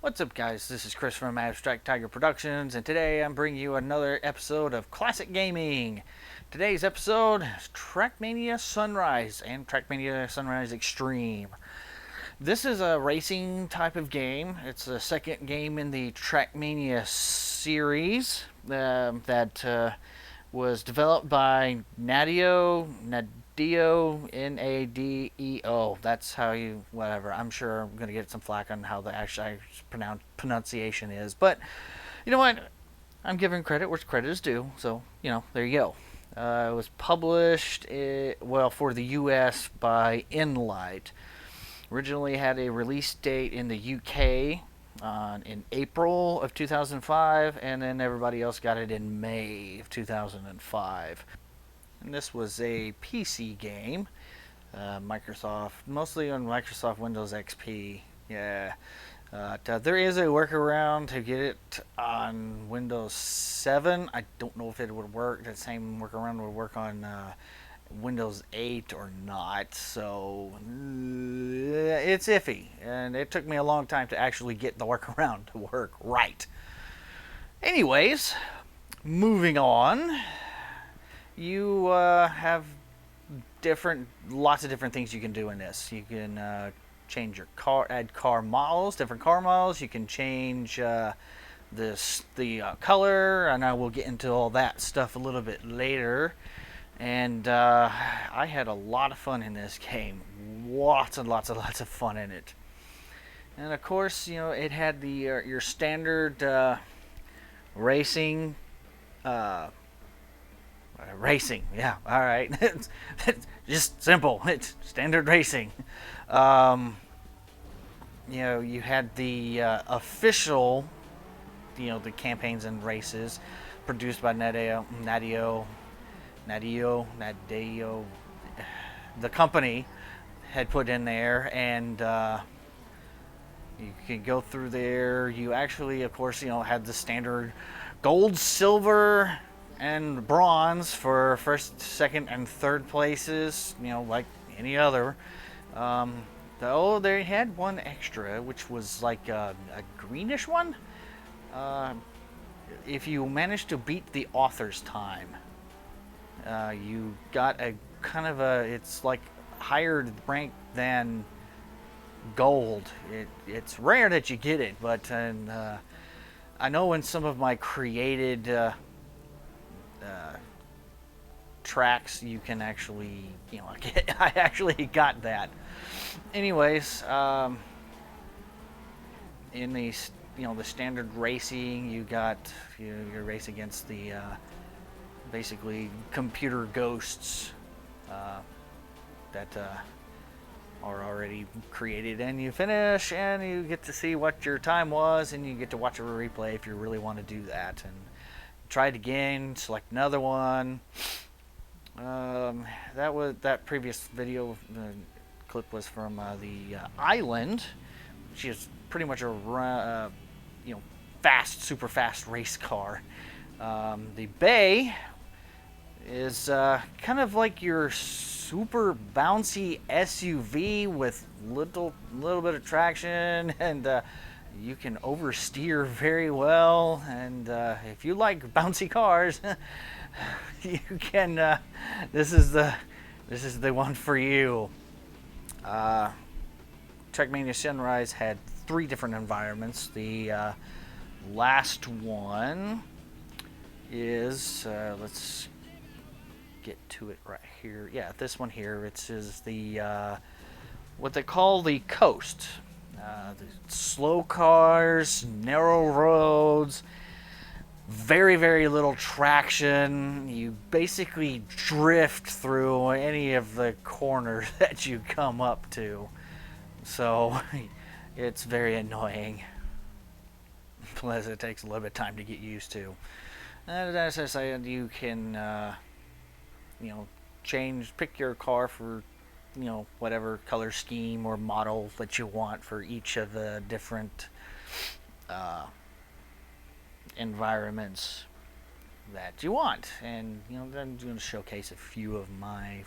What's up, guys? This is Chris from Abstract Tiger Productions, and today I'm bringing you another episode of Classic Gaming. Today's episode is Trackmania Sunrise and Trackmania Sunrise Extreme. This is a racing type of game. It's the second game in the Trackmania series that was developed by Nadeo, Nadeo. That's how you, whatever. I'm sure I'm going to get some flack on how the actual pronunciation is. But you know what? I'm giving credit where credit is due. So, there you go. It was published, for the US by Enlight. Originally had a release date in the UK in April of 2005, and then everybody else got it in May of 2005. And this was a PC game, Microsoft, mostly on Microsoft Windows XP. Yeah, there is a workaround to get it on Windows 7. I don't know if it would work. That same workaround would work on Windows 8 or not, so it's iffy, and it took me a long time to actually get the workaround to work right. Anyways, moving on, you have lots of different things you can do in this. You can change your car, add car models, different car models. You can change the color, and I will get into all that stuff a little bit later. And I had a lot of fun in this game. Lots and lots of fun in it. And of course, it had the your standard racing. Racing, yeah, all right. It's just simple. It's standard racing. You had the official, the campaigns and races produced by Nadeo, the company had put in there, and you can go through there. You actually, of course, had the standard gold, silver, and bronze for first, second, and third places, like any other. Though they had one extra, which was like a greenish one. If you managed to beat the author's time, you got a kind of it's like higher rank than gold. It's rare that you get it, but I know in some of my created tracks you can actually, I actually got that. Anyways, in the the standard racing, you got your race against the basically computer ghosts that are already created, and you finish and you get to see what your time was, and you get to watch a replay if you really want to do that, and try it again, select another one. That previous video clip was from the Island, which is pretty much a super fast race car. The Bay is kind of like your super bouncy SUV with little bit of traction, and you can oversteer very well. And if you like bouncy cars, you can. This is the one for you. Trackmania Sunrise had 3 different environments. The last one is let's get to it right here. Yeah, this one here. It is the what they call the coast. The slow cars, narrow roads, very, very little traction. You basically drift through any of the corners that you come up to. So it's very annoying. Plus, it takes a little bit of time to get used to. And as I said, you can, pick your car for, whatever color scheme or model that you want for each of the different environments that you want. And, I'm going to showcase a few of mine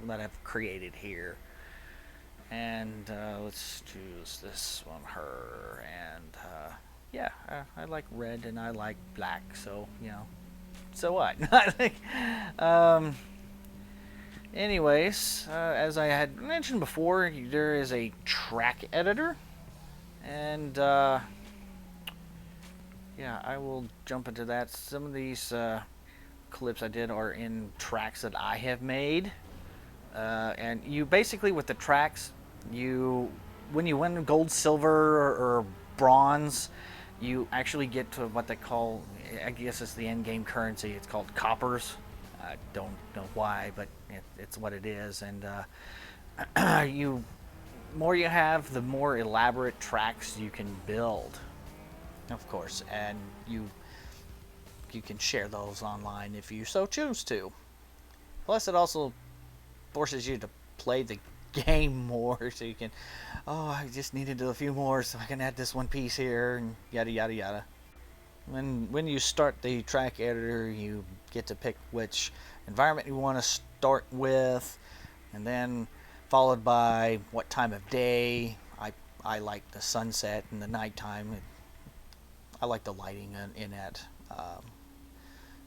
that I've created here. And let's choose this one, her, Yeah, I like red and I like black, so so what? um, anyways, as I had mentioned before, there is a track editor, and yeah, I will jump into that. Some of these clips I did are in tracks that I have made. And you basically, with the tracks, you when you win gold, silver, or bronze, you actually get to what they call, I guess it's the end game currency. It's called coppers. I don't know why, but it's what it is. And you more you have, the more elaborate tracks you can build, of course, and you can share those online if you so choose to. Plus, it also forces you to play the game more, so you can, oh, I just needed a few more so I can add this one piece here, and yada yada yada. When you start the track editor, you get to pick which environment you want to start with, and then followed by what time of day. I like the sunset and the nighttime. I like the lighting in it.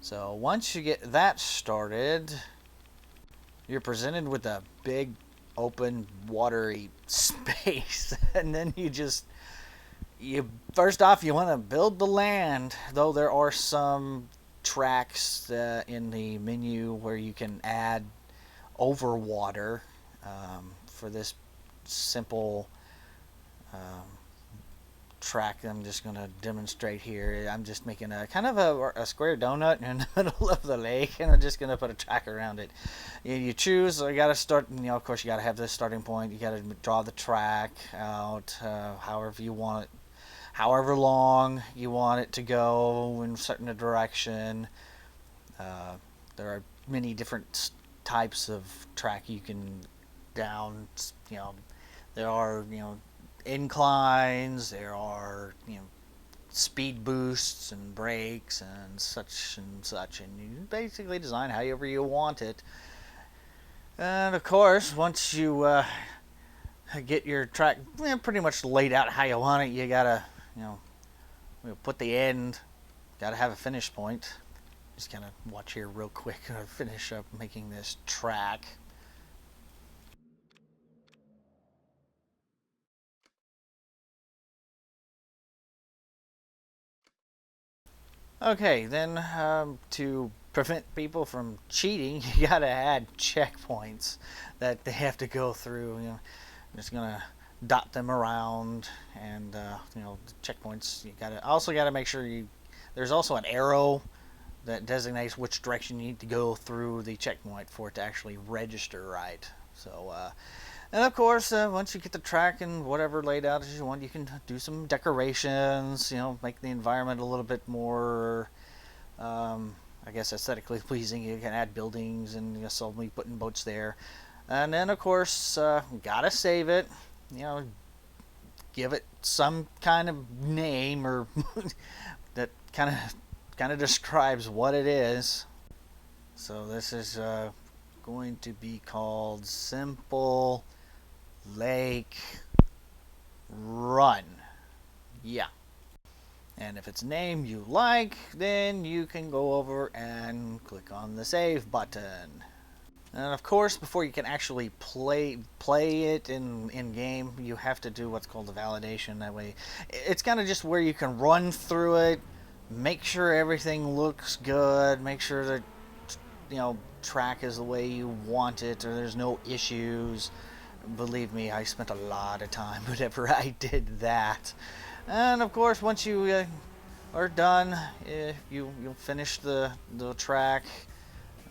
So once you get that started, you're presented with a big, open, watery space, and then you first off, you want to build the land. Though there are some tracks in the menu where you can add over water. For this simple track I'm just going to demonstrate here, I'm just making a kind of a square donut in the middle of the lake, and I'm just going to put a track around it. You choose, you got to start, of course you got to have this starting point. You got to draw the track out however you want it, however long you want it to go in a certain direction. There are many different types of track you can down. There are inclines. There are speed boosts and brakes and such, and you basically design however you want it. And of course, once you get your track pretty much laid out how you want it, you gotta put the end. Gotta have a finish point. Just kind of watch here real quick. Finish up making this track. Okay, then to prevent people from cheating, you gotta add checkpoints that they have to go through. I'm just gonna dot them around, and checkpoints. You gotta make sure there's also an arrow that designates which direction you need to go through the checkpoint for it to actually register right. So and of course, once you get the track and whatever laid out as you want, you can do some decorations. Make the environment a little bit more, I guess, aesthetically pleasing. You can add buildings and so me putting boats there, and then of course, gotta save it. Give it some kind of name or that kind of describes what it is. So this is going to be called Simple Lake Run. Yeah. And if it's a name you like, then you can go over and click on the save button. And of course, before you can actually play it in game, you have to do what's called a validation. That way, it's kind of just where you can run through it, make sure everything looks good, make sure that track is the way you want it, or there's no issues. Believe me, I spent a lot of time whenever I did that. And of course, once you are done, you'll finish the track,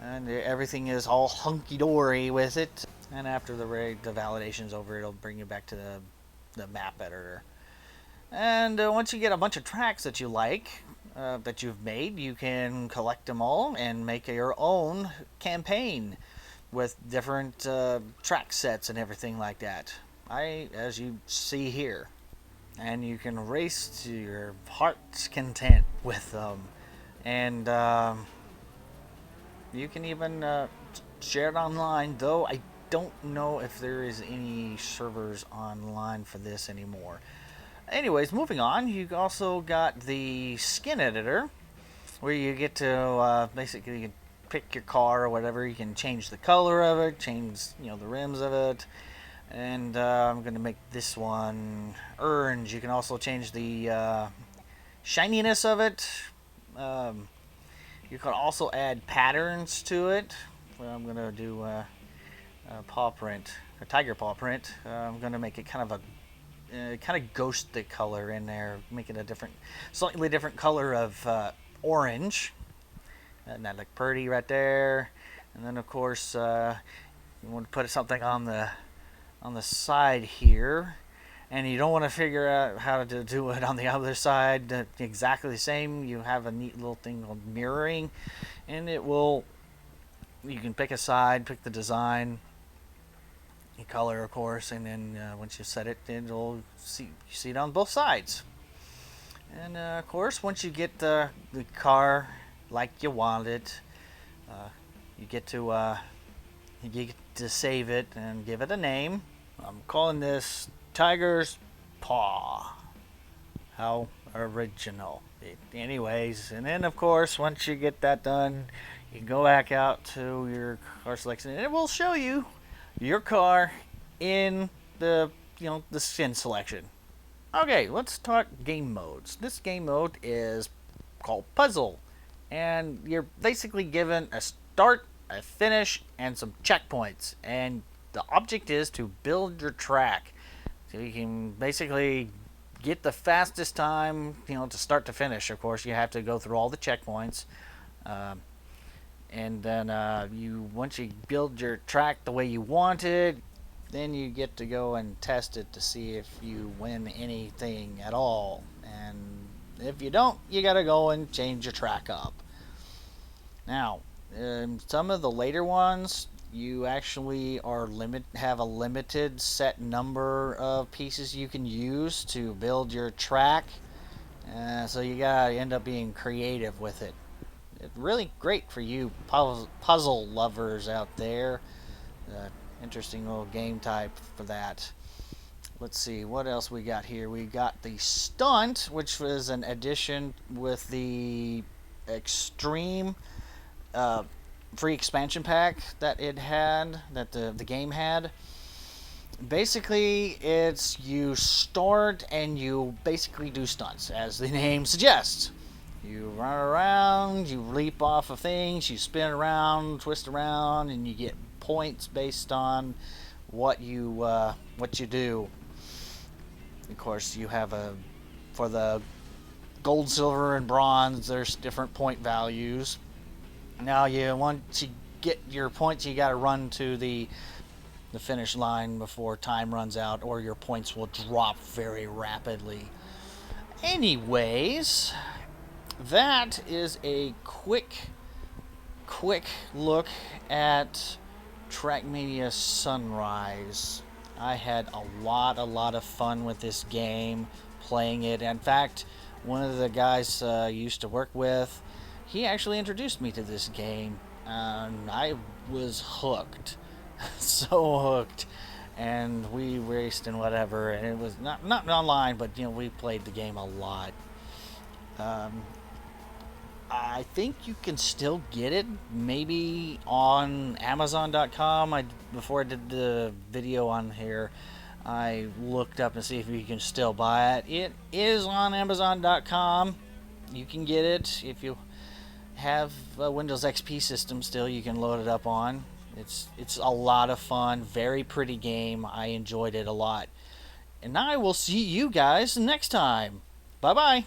and everything is all hunky-dory with it. And after the validation's over, it'll bring you back to the map editor. And once you get a bunch of tracks that you like, that you've made, you can collect them all and make your own campaign with different track sets and everything like that. As you see here. And you can race to your heart's content with them. And you can even share it online, though I don't know if there is any servers online for this anymore. Anyways, moving on, you also got the skin editor, where you get to basically you can pick your car or whatever. You can change the color of it, change the rims of it, and I'm gonna make this one orange. You can also change the shininess of it. Um, you can also add patterns to it. Well, I'm gonna do a paw print, a tiger paw print. I'm gonna make it kind of a kind of ghost the color in there, make it a different, slightly different color of orange. And that look pretty right there. And then of course you want to put something on the side here, and you don't want to figure out how to do it on the other side exactly the same. You have a neat little thing called mirroring, and it will. You can pick a side, pick the design, the color, of course, and then once you set it, it'll you see it on both sides. And of course, once you get the car like you want it, uh, you get to save it and give it a name. I'm calling this Tiger's Paw. How original. Anyways, and then of course, once you get that done, you go back out to your car selection, and it will show you your car in the skin selection. Okay, let's talk game modes. This game mode is called Puzzle, and you're basically given a start, a finish, and some checkpoints, and the object is to build your track. So you can basically get the fastest time, to start to finish. Of course, you have to go through all the checkpoints, and then once you build your track the way you want it, then you get to go and test it to see if you win anything at all. And if you don't, you gotta go and change your track up. Now, some of the later ones, you actually have a limited set number of pieces you can use to build your track. So you gotta end up being creative with it. It's really great for you puzzle lovers out there. Interesting little game type for that. Let's see what else we got here. We got the Stunt, which was an addition with the Extreme free expansion pack that the game had. Basically, it's you start and you basically do stunts, as the name suggests. You run around, you leap off of things, you spin around, twist around, and you get points based on what you do. Of course, you have for the gold, silver, and bronze. There's different point values. Now, once you get your points, you got to run to the finish line before time runs out, or your points will drop very rapidly. Anyways, that is a quick look at Trackmania Sunrise. I had a lot of fun with this game, playing it. In fact, one of the guys I used to work with, he actually introduced me to this game, and I was hooked. So hooked. And we raced and whatever, and it was not online, but we played the game a lot. I think you can still get it, maybe on Amazon.com. Before I did the video on here, I looked up to see if you can still buy it. It is on Amazon.com. You can get it if you have a Windows XP system. Still, you can load it up on. It's a lot of fun. Very pretty game. I enjoyed it a lot. And I will see you guys next time. Bye bye.